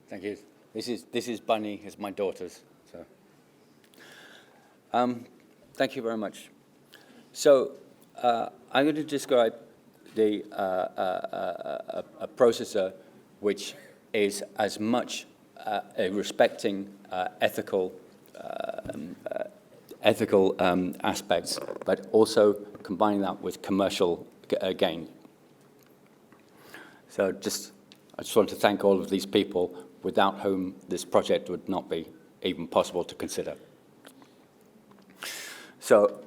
Thank you. This is Bunny. It's my daughter's. So, thank you very much. So, I'm going to describe a processor which is as much respecting ethical aspects, but also combining that with commercial gain. So I just want to thank all of these people without whom this project would not be even possible to consider. So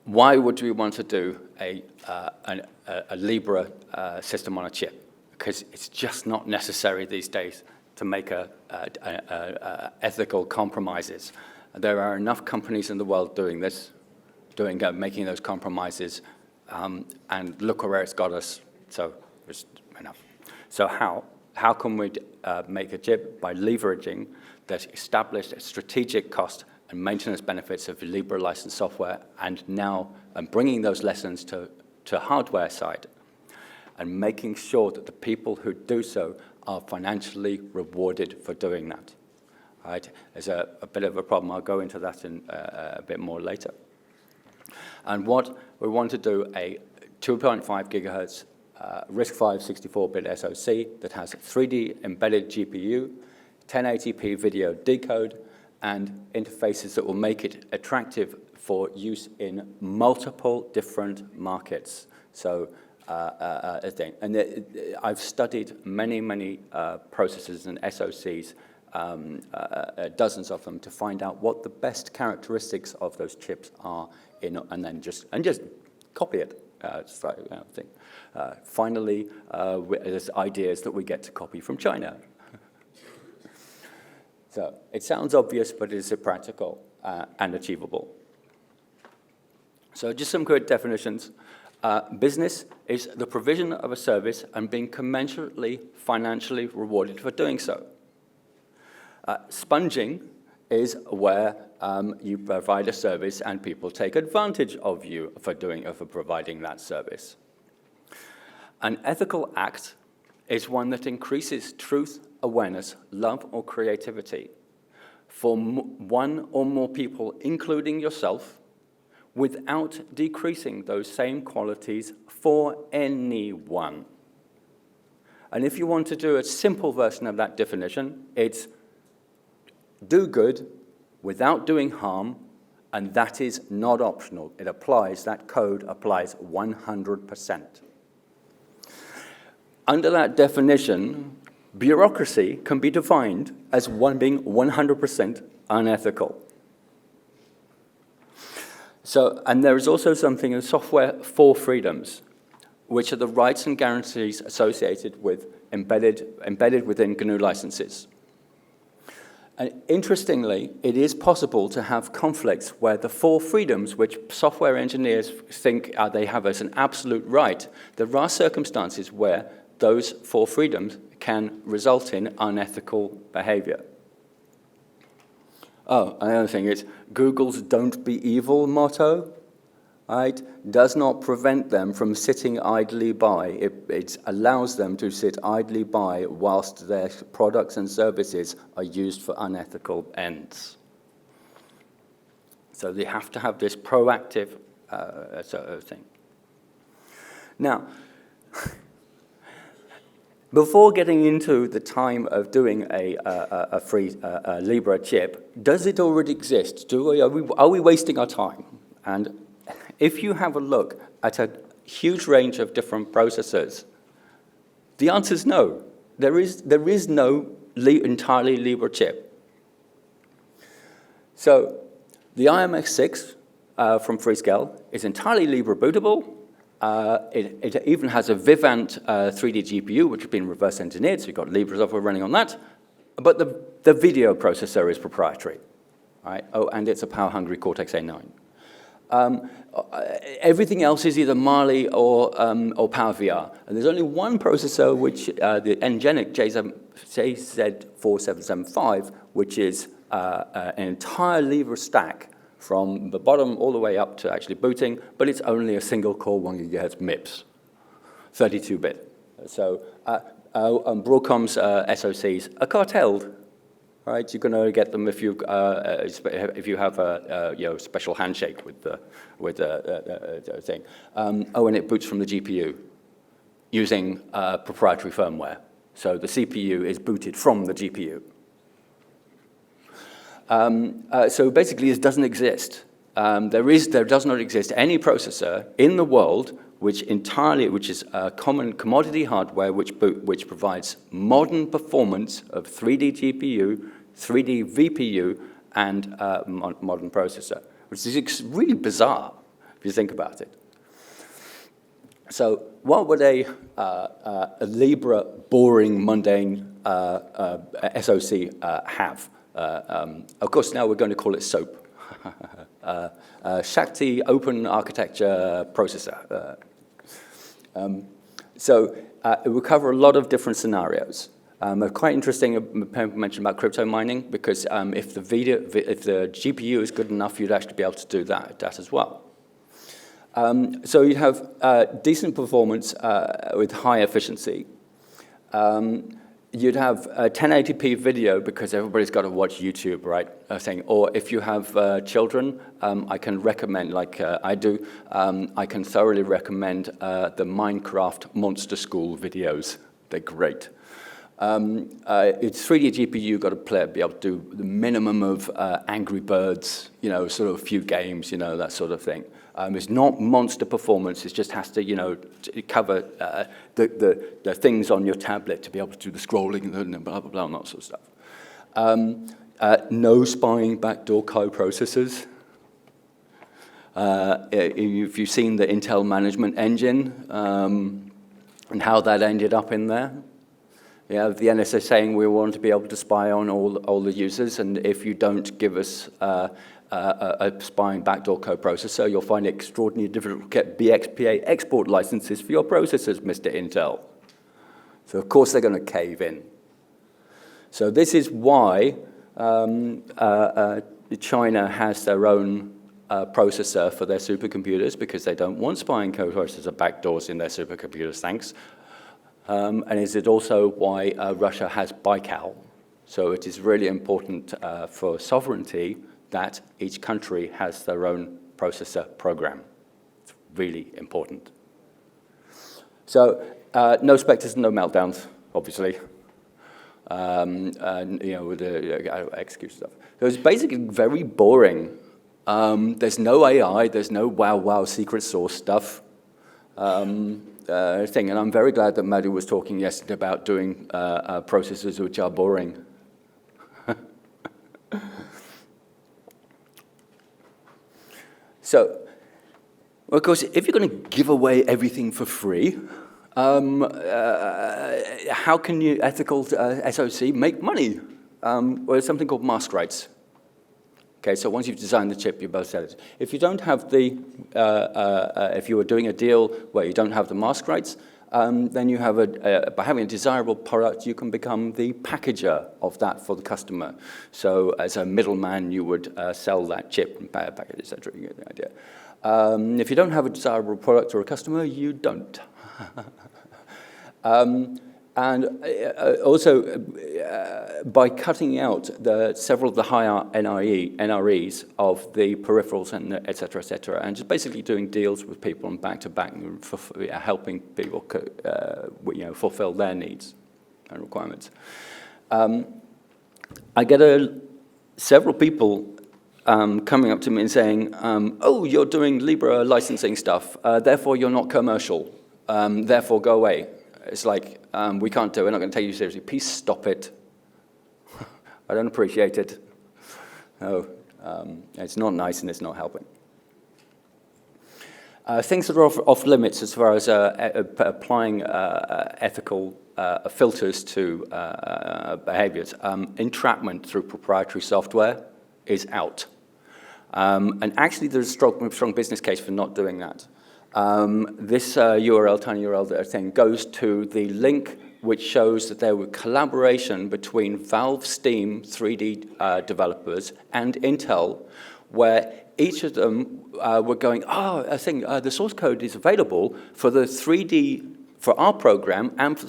why would we want to do a Libre system on a chip? Because it's just not necessary these days to make ethical compromises. There are enough companies in the world doing this, making those compromises, and look where it's got us. So it's enough. So how can we make a chip? By leveraging the established strategic cost and maintenance benefits of Libre licensed software, and now bringing those lessons to hardware side, and making sure that the people who do so are financially rewarded for doing that. Right? There's a bit of a problem. I'll go into that in a bit more later. And what we want to do, a 2.5 gigahertz RISC-V 64-bit SoC that has a 3D embedded GPU, 1080p video decode, and interfaces that will make it attractive for use in multiple different markets. So, I've studied many processors and SoCs, dozens of them, to find out what the best characteristics of those chips are, and then just copy it. Finally, there's ideas that we get to copy from China. So it sounds obvious, but it is practical and achievable. So just some good definitions. Business is the provision of a service and being commensurately financially rewarded for doing so. Sponging is where you provide a service and people take advantage of you for providing that service. An ethical act is one that increases truth, awareness, love, or creativity for one or more people, including yourself, without decreasing those same qualities for anyone. And if you want to do a simple version of that definition, it's do good without doing harm, and that is not optional. It applies, that code applies 100%. Under that definition, bureaucracy can be defined as being 100% unethical. So, and there is also something in software for freedoms, which are the rights and guarantees associated with embedded within GNU licenses. And interestingly, it is possible to have conflicts where the four freedoms, which software engineers think they have as an absolute right, there are circumstances where those four freedoms can result in unethical behavior. Oh, another thing is Google's "Don't be evil" motto, right, does not prevent them from sitting idly by. It allows them to sit idly by whilst their products and services are used for unethical ends. So they have to have this proactive sort of thing. Now, before getting into the time of doing a free Libre chip, does it already exist? Are we wasting our time? And if you have a look at a huge range of different processors, the answer is no. There is no entirely Libre chip. So the IMX6 from Freescale is entirely Libre bootable. It even has a Vivant 3D GPU, which has been reverse engineered, so you've got Libre software running on that. But the video processor is proprietary, right? Oh, and it's a power-hungry Cortex-A9. Everything else is either Mali or PowerVR. And there's only one processor, which the Ngenic JZ4775, which is an entire Libre stack from the bottom all the way up to actually booting, but it's only a single core 1 gigahertz MIPS, 32-bit. So Broadcom's SoCs are cartelled. Right, you can only get them if you have a special handshake with the thing. And it boots from the GPU using proprietary firmware. So the CPU is booted from the GPU. So basically, this doesn't exist. There does not exist any processor in the world which is common commodity hardware which provides modern performance of 3D GPU, 3D VPU, and modern processor, which is really bizarre if you think about it. So what would a Libre boring, mundane SoC have? Of course, now we're going to call it SOAP. Shakti Open Architecture Processor. So it will cover a lot of different scenarios. Quite interesting, people mentioned about crypto mining, because if the GPU is good enough, you'd actually be able to do that as well. So you have decent performance with high efficiency. You'd have 1080p video because everybody's got to watch YouTube, right? Or if you have children, I can recommend, like I do, I can thoroughly recommend the Minecraft Monster School videos. They're great. It's 3D GPU, got to be able to do the minimum of Angry Birds, sort of a few games, that sort of thing. It's not monster performance. It just has to, cover the things on your tablet to be able to do the scrolling and blah, blah, blah, and that sort of stuff. No spying backdoor co-processors. If you've seen the Intel management engine and how that ended up in there, yeah, the NSA saying we want to be able to spy on all the users, and if you don't give us a spying backdoor coprocessor, you'll find it extraordinarily difficult to get BXPA export licenses for your processors, Mr. Intel. So of course they're going to cave in. So this is why China has their own processor for their supercomputers, because they don't want spying coprocessor backdoors in their supercomputers, thanks. And is it also why Russia has Baikal? So it is really important for sovereignty that each country has their own processor program. It's really important. So no specters, no meltdowns, obviously. With the execute stuff. So it's basically very boring. There's no AI, there's no wow secret source stuff. Thing, and I'm very glad that Madhu was talking yesterday about doing processes which are boring. So, of course, if you're going to give away everything for free, how can you, ethical SoC, make money? Well, there's something called mask rights. Okay, so once you've designed the chip, you both sell it. If you don't have the, if you were doing a deal where you don't have the mask rights, then you have by having a desirable product, you can become the packager of that for the customer. So as a middleman, you would sell that chip and package, et cetera. You get the idea. If you don't have a desirable product or a customer, you don't. And also, by cutting out several of the higher NREs of the peripherals and et cetera, and just basically doing deals with people and back-to-back, helping people fulfill their needs and requirements. I get several people coming up to me and saying, oh, you're doing Libre licensing stuff, therefore you're not commercial, therefore go away. It's like, we can't do it, we're not going to take you seriously. Please stop it. I don't appreciate it. No, it's not nice and it's not helping. Things that are off limits as far as applying ethical filters to behaviors. Entrapment through proprietary software is out. And actually there's a strong business case for not doing that. This tiny URL thing goes to the link which shows that there was collaboration between Valve Steam 3D developers and Intel, where each of them were going, the source code is available for the 3D for our program and for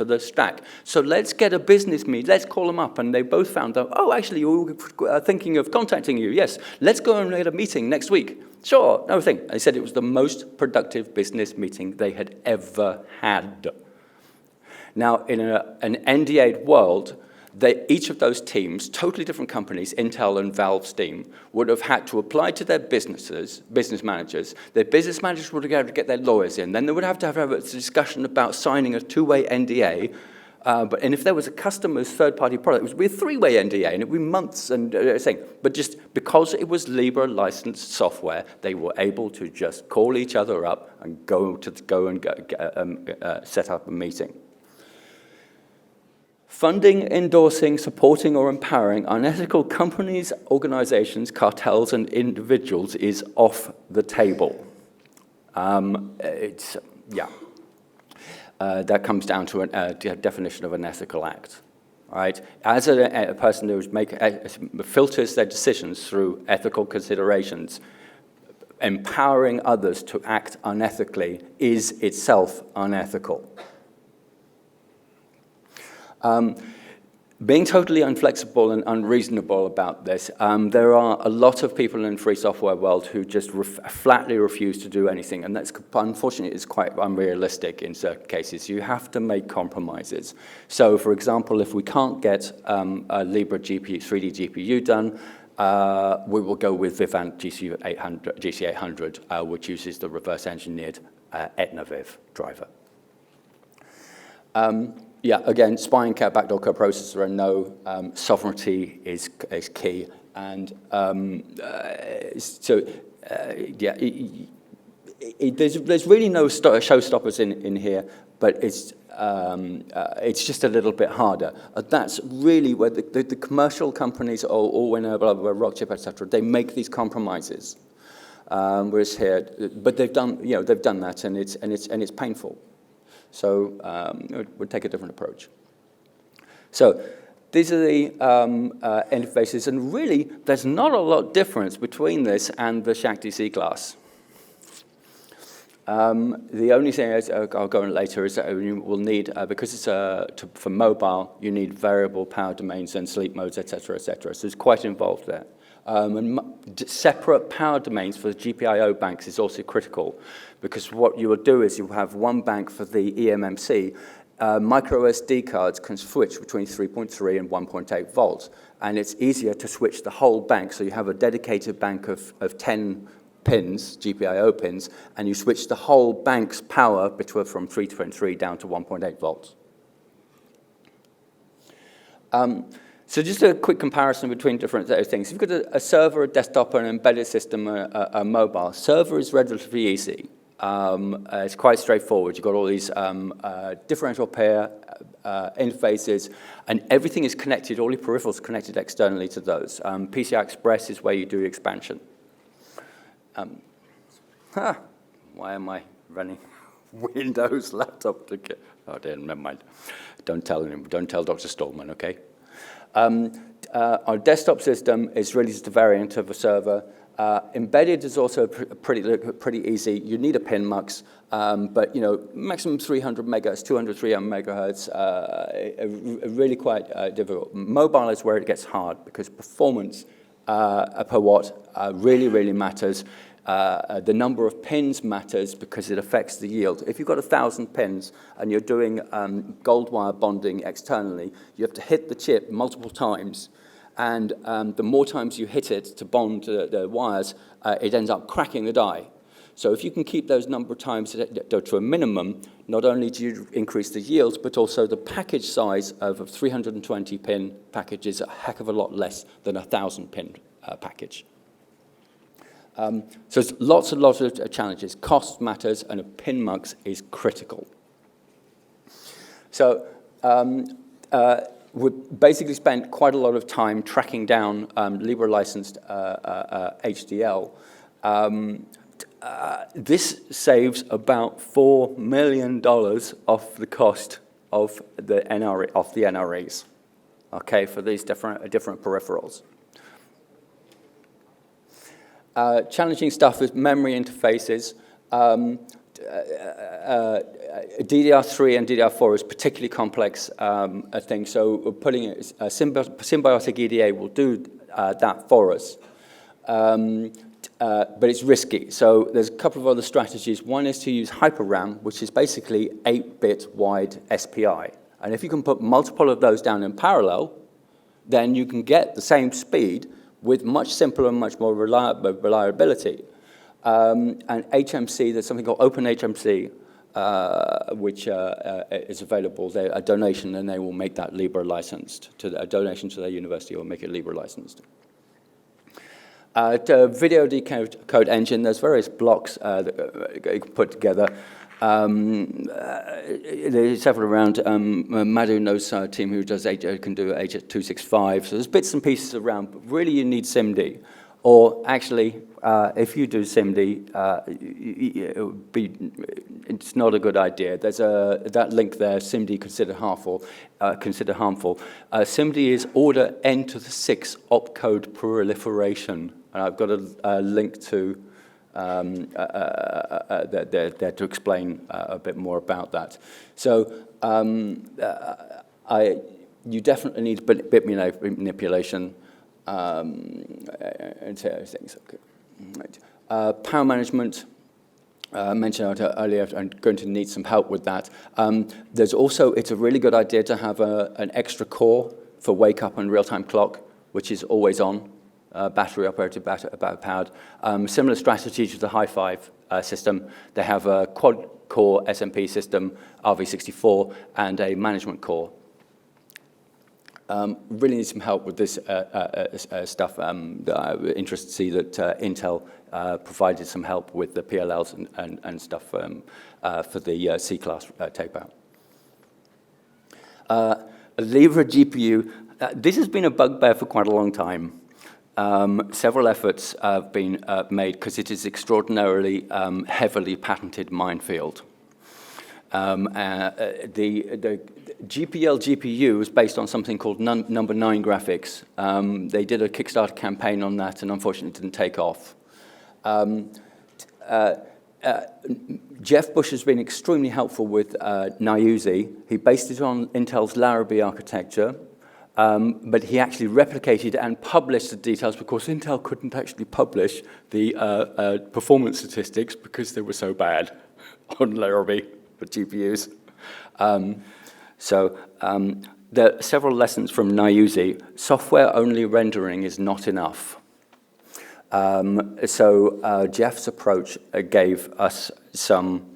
the stack. So let's get a business meet. Let's call them up. And they both found out, oh, actually, we were thinking of contacting you. Yes, let's go and get a meeting next week. Sure, no thing. They said it was the most productive business meeting they had ever had. Now, in an NDA'd world, each of those teams, totally different companies, Intel and Valve's team, would have had to apply to their business managers. Their business managers would have had to get their lawyers in. Then they would have to have a discussion about signing a two-way NDA. And if there was a customer's third-party product, it would be a three-way NDA, and it would be months and thing. But just because it was Libre licensed software, they were able to just call each other up and go and set up a meeting. Funding, endorsing, supporting, or empowering unethical companies, organizations, cartels, and individuals is off the table. That comes down to a definition of an ethical act. Right? As a person who filters their decisions through ethical considerations, empowering others to act unethically is itself unethical. Being totally inflexible and unreasonable about this, there are a lot of people in the free software world who just flatly refuse to do anything, and that's unfortunately is quite unrealistic in certain cases. You have to make compromises. So, for example, if we can't get a Libre 3D GPU done, we will go with Vivant GC800, which uses the reverse-engineered Etna-Viv driver. Yeah, again, spine cat backdoor coprocessor and no sovereignty is key. And there's really no showstoppers in here, but it's just a little bit harder. That's really where the commercial companies or when Rockchip, etc., they make these compromises. Whereas here, but they've done that, and it's painful. So we'll take a different approach. So these are the interfaces, and really, there's not a lot of difference between this and the Shakti C-class. The only thing I'll go on later is that you will need, because it's for mobile, you need variable power domains and sleep modes, etc., etc. So it's quite involved there. And separate power domains for the GPIO banks is also critical, because what you will do is you'll have one bank for the eMMC. Micro SD cards can switch between 3.3 and 1.8 volts, and it's easier to switch the whole bank. So you have a dedicated bank of 10 pins, GPIO pins, and you switch the whole bank's power from 3.3 down to 1.8 volts. So just a quick comparison between different things. You've got a server, a desktop, an embedded system, a mobile. Server is relatively easy. It's quite straightforward. You've got all these differential pair interfaces, and everything is connected, all your peripherals are connected externally to those. PCI Express is where you do expansion. Why am I running Windows laptop? Oh, dear, never mind. Don't tell Dr. Stallman, okay? Our desktop system is really just a variant of a server. Embedded is also pretty easy. You need a pin mux, but maximum 300 megahertz, 200, 300 megahertz, really quite difficult. Mobile is where it gets hard because performance per watt really matters. The number of pins matters because it affects the yield. If you've got 1,000 pins and you're doing gold wire bonding externally, you have to hit the chip multiple times. And the more times you hit it to bond the wires, it ends up cracking the die. So if you can keep those number of times to a minimum, not only do you increase the yields, but also the package size of a 320-pin package is a heck of a lot less than a 1,000-pin package. So it's lots and lots of challenges. Cost matters, and a pin mux is critical. So we basically spent quite a lot of time tracking down Libre licensed HDL. This saves about $4 million off the cost of the NREs, okay, for these different pretty challenging stuff is memory interfaces. DDR3 and DDR4 is particularly complex a thing, so putting it, symbiotic EDA will do that for us. But it's risky. So there's a couple of other strategies. One is to use HyperRam, which is basically 8-bit wide SPI. And if you can put multiple of those down in parallel, then you can get the same speed with much simpler and much more reliability. And HMC, there's something called OpenHMC, which is available. They're a donation, and they will make that Libre licensed. A donation to their university will make it Libre licensed. The video decode engine, there's various blocks that you can put together. There's several around. Madhu knows our team who does can do H265. So there's bits and pieces around, but really you need SIMD. Or actually, if you do SIMD, it's not a good idea. There's that link there, SIMD considered harmful. SIMD is order n to the 6 opcode proliferation. And I've got a link to there to explain a bit more about that. So you definitely need bit manipulation and things. Okay. Right. Power management. Mentioned earlier, I'm going to need some help with that. There's also, it's a really good idea to have an extra core for wake up and real-time clock, which is always on. Battery operated, powered. Similar strategy to the Hi5 system. They have a quad-core SMP system, RV64, and a management core. Really need some help with this stuff. I'm interested to see that Intel provided some help with the PLLs and stuff for the C-class tape-out. Libre GPU. This has been a bugbear for quite a long time. Several efforts have been made because it is extraordinarily heavily patented minefield. The GPL GPU is based on something called number 9 graphics. They did a Kickstarter campaign on that and unfortunately didn't take off. Jeff Bush has been extremely helpful with Nyuzi. He based it on Intel's Larrabee architecture. But he actually replicated and published the details because Intel couldn't actually publish the performance statistics because they were so bad on Larrabee for GPUs. There are several lessons from Nyuzi. Software-only rendering is not enough. Jeff's approach gave us some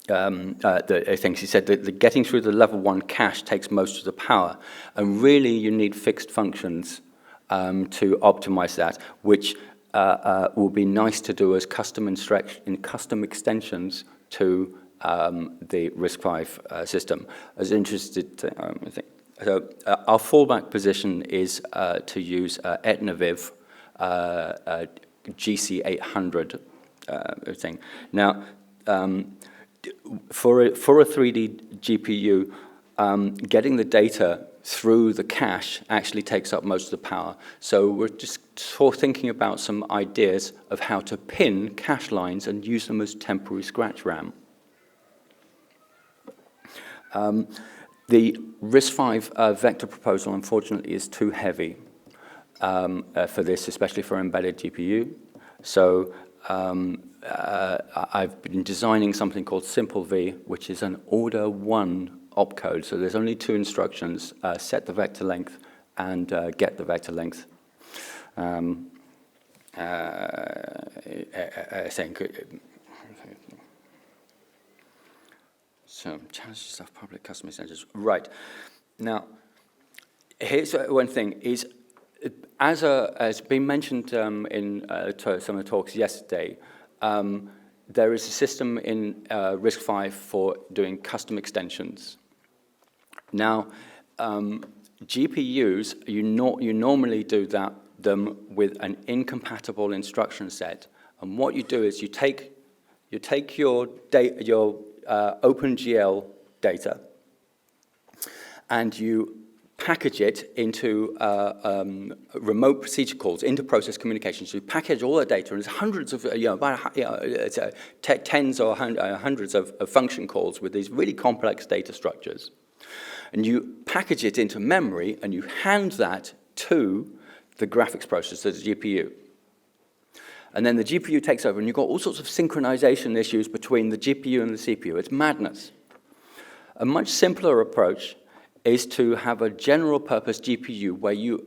things. He said that getting through the level 1 cache takes most of the power, and really you need fixed functions to optimize that, which will be nice to do as custom extensions to the RISC-V system. I was interested to, so our fallback position is to use Etnaviv GC800 thing. Now, for a 3D GPU, getting the data through the cache actually takes up most of the power. So we're just thinking about some ideas of how to pin cache lines and use them as temporary scratch RAM. The RISC-V vector proposal, unfortunately, is too heavy for this, especially for embedded GPU. So I've been designing something called Simple V, which is an order 1 opcode. So there's only 2 instructions: set the vector length and get the vector length. So challenges of public custom extensions. Right. Now, here's one thing: is as been mentioned in some of the talks yesterday. There is a system in RISC-V for doing custom extensions. Now, GPUs, you normally do them with an incompatible instruction set. And what you do is you take your OpenGL data and you package it into remote procedure calls, inter-process communications. So you package all the data, and there's hundreds of, it's tens or hundreds of function calls with these really complex data structures. And you package it into memory, and you hand that to the graphics processor, the GPU. And then the GPU takes over, and you've got all sorts of synchronization issues between the GPU and the CPU. It's madness. A much simpler approach is to have a general purpose GPU where you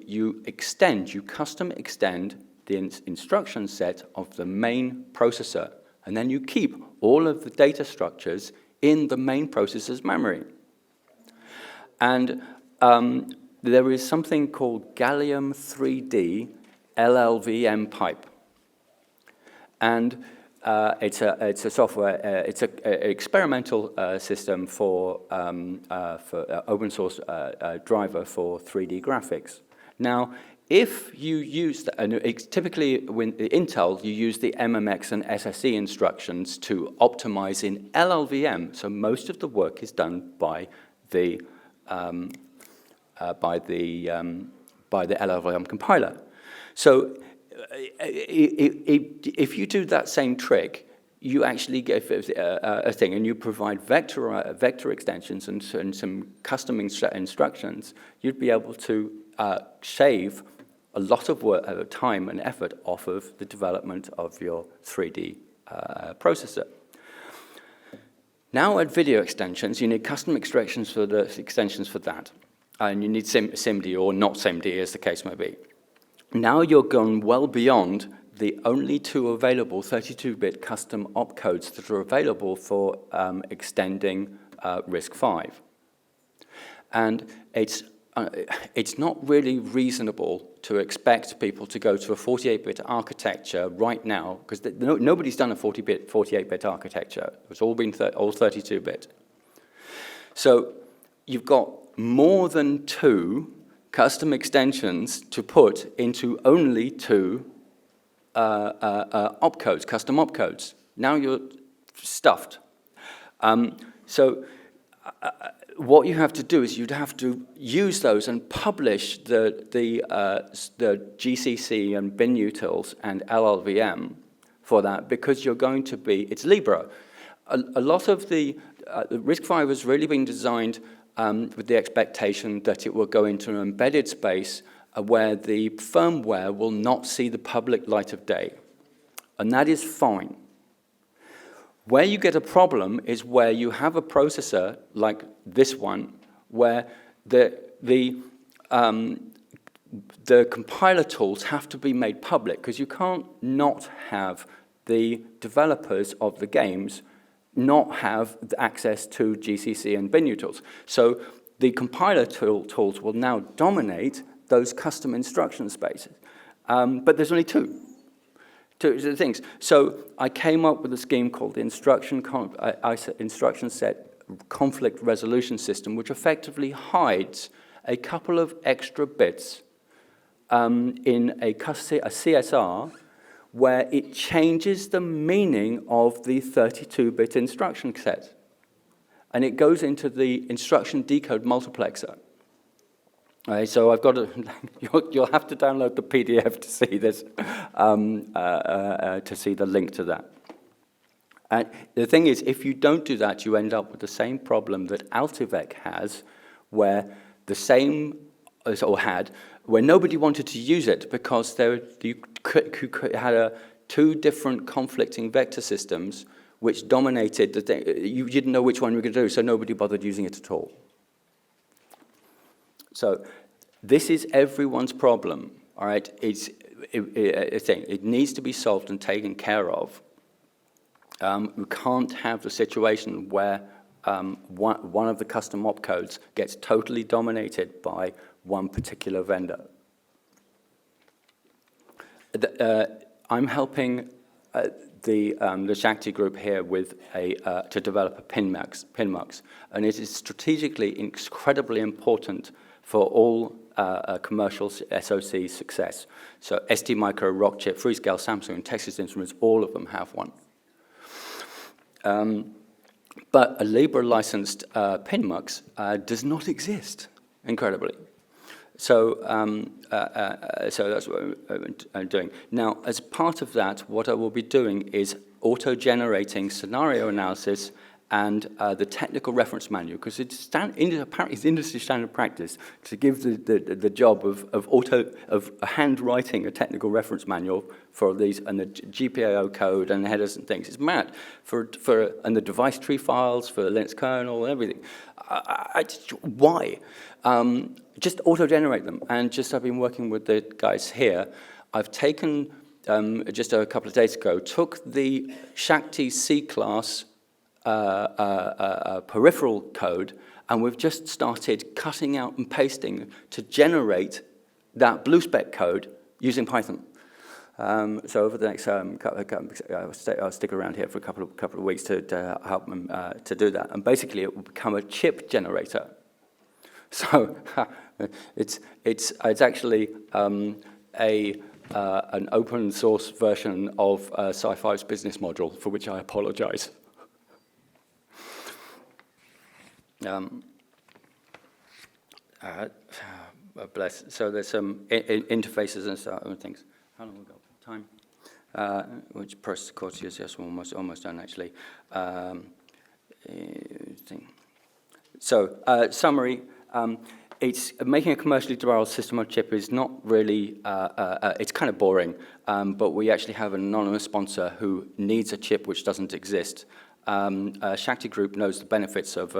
custom extend the instruction set of the main processor, and then you keep all of the data structures in the main processor's memory. And there is something called gallium 3D LLVM pipe. And it's a software, it's an experimental system for open source driver for 3D graphics. Now, if you use, and it's typically when Intel, you use the MMX and SSE instructions to optimize in LLVM. So most of the work is done by the LLVM compiler. So if you do that same trick, you actually get a thing, and you provide vector extensions and some custom instructions, you'd be able to shave a lot of work, time and effort off of the development of your 3D processor. Now at video extensions, you need custom extensions for that. And you need SIMD or not SIMD, as the case may be. Now you're gone well beyond the only two available 32-bit custom opcodes that are available for extending RISC-V. And it's not really reasonable to expect people to go to a 48-bit architecture right now, because nobody's done a 48-bit architecture. It's all been all 32-bit. So you've got more than two custom extensions to put into only two opcodes, custom opcodes. Now you're stuffed. What you have to do is you'd have to use those and publish the GCC and bin utils and LLVM for that, because you're going to be, it's Libre. A lot of the RISC-V has really been designed with the expectation that it will go into an embedded space where the firmware will not see the public light of day. And that is fine. Where you get a problem is where you have a processor like this one, where the compiler tools have to be made public, because you can't not have the developers of the games not have access to GCC and bin utils. So the compiler tools will now dominate those custom instruction spaces. But there's only two things. So I came up with a scheme called the instruction set conflict resolution system, which effectively hides a couple of extra bits in a CSR where it changes the meaning of the 32-bit instruction set. And it goes into the instruction decode multiplexer. Right, so I've got to, you'll have to download the PDF to see this, to see the link to that. And the thing is, if you don't do that, you end up with the same problem that Altivec has, where the same, or had, where nobody wanted to use it because you had two different conflicting vector systems which dominated the thing. You didn't know which one you were going to do, so nobody bothered using it at all. So this is everyone's problem, all right? It needs to be solved and taken care of. We can't have the situation where one of the custom opcodes gets totally dominated by one particular vendor. I'm helping the Shakti group here with to develop a PinMux, and it is strategically incredibly important for all commercial SoC success. So STMicro, Rockchip, Freescale, Samsung, and Texas Instruments, all of them have one. But a Libre licensed PinMux does not exist, incredibly. So that's what I'm doing. Now, as part of that, what I will be doing is auto-generating scenario analysis and the technical reference manual, because apparently it's industry standard practice to give the job of handwriting a technical reference manual for these, and the GPIO code and the headers and things. It's mad. And the device tree files for the Linux kernel and everything. Why? Just auto-generate them. And I've been working with the guys here. I've taken, just a couple of days ago, took the Shakti C-class peripheral code, and we've just started cutting out and pasting to generate that BlueSpec code using Python. So over the next I'll stick around here for a couple of weeks to help them to do that. And basically, it will become a chip generator. So it's actually an open source version of Sci-Fi's business model, for which I apologize. Bless. So there's some interfaces and stuff and things. How long we got? Time? Which process course is just almost done actually. So summary. It's making a commercially derived system on chip is not really. It's kind of boring, but we actually have an anonymous sponsor who needs a chip which doesn't exist. Shakti Group knows the benefits of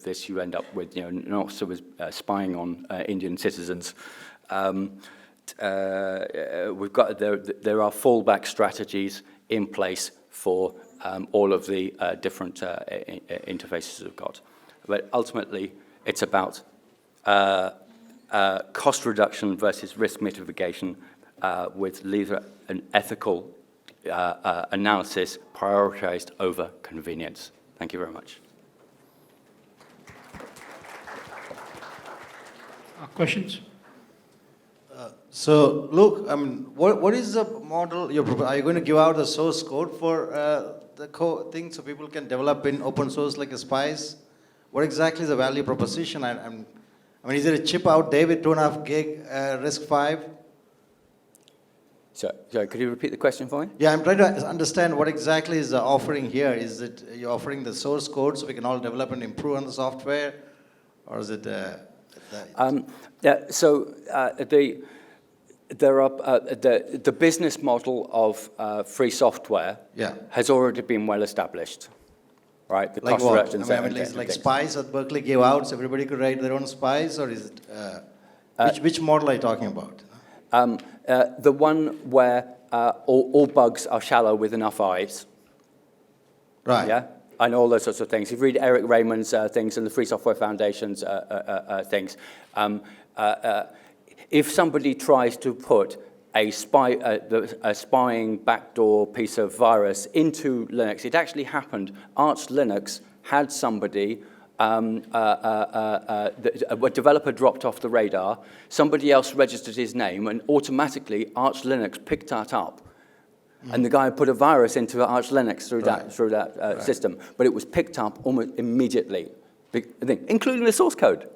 this. You end up with, not sort of spying on Indian citizens. We've got there are fallback strategies in place for all of the different interfaces we've got, but ultimately it's about cost reduction versus risk mitigation with Libre an ethical analysis prioritized over convenience. Thank you very much. Questions? So, Luke, I mean, what is the model are you going to give out the source code for the thing so people can develop in open source like a Spice? What exactly is the value proposition? I mean, is there a chip out there with 2.5 gig RISC-V? So, could you repeat the question for me? Yeah, I'm trying to understand what exactly is the offering here. Is it you're offering the source code so we can all develop and improve on the software, or is it? The business model of free software has already been well established, right? The like cost reductions. Like Spice that Berkeley gave out, so everybody could write their own Spice, or is it which model are you talking about? The one where all bugs are shallow with enough eyes. Right. Yeah, and all those sorts of things. If you read Eric Raymond's things and the Free Software Foundation's things, if somebody tries to put a spying backdoor piece of virus into Linux, it actually happened. Arch Linux had somebody. A developer dropped off the radar, somebody else registered his name, and automatically Arch Linux picked that up. And the guy put a virus into Arch Linux through that system. But it was picked up almost immediately, including the source code.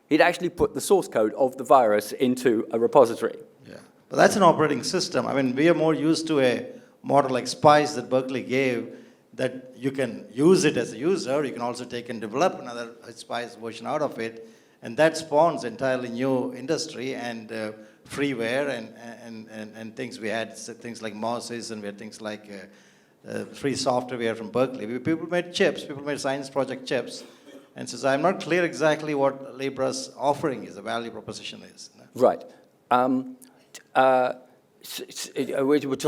He'd actually put the source code of the virus into a repository. Yeah, but that's an operating system. I mean, we are more used to a model like Spice that Berkeley gave, that you can use it as a user. You can also take and develop another Spice version out of it, and that spawns entirely new industry and freeware and things. We had things like Moses, and we had things like free software we had from Berkeley. People made chips. People made science project chips. And so I'm not clear exactly what Libre's offering is, the value proposition is. Right. We'll talk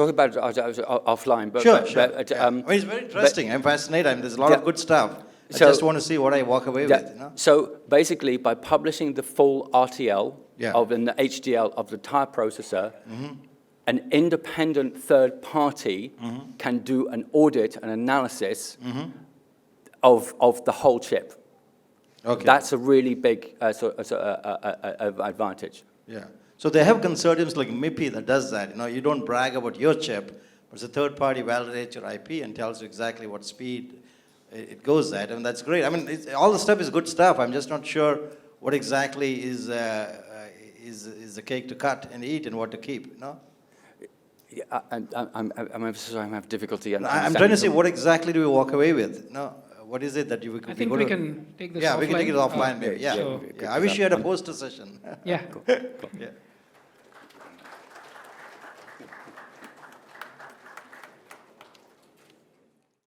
about it offline. But, sure. I mean, it's very interesting. I'm fascinated. There's a lot of good stuff. I just want to see what I walk away with. So basically, by publishing the full RTL and the HDL of the entire processor, an independent third party can do an audit and analysis of the whole chip. Okay. That's a really big advantage. Yeah. So they have consortiums like MIPI that does that. You don't brag about your chip, but it's a third party validates your IP and tells you exactly what speed it goes at, and that's great. I mean, all the stuff is good stuff. I'm just not sure what exactly is the cake to cut and eat and what to keep, no? Yeah, I'm sorry, I'm having difficulty. I'm trying to see what exactly do we walk away with, no? What is it that you I think we can take this offline. Yeah, we can take it offline, maybe, yeah. So- Yeah, I wish you had a poster session. Yeah. Yeah.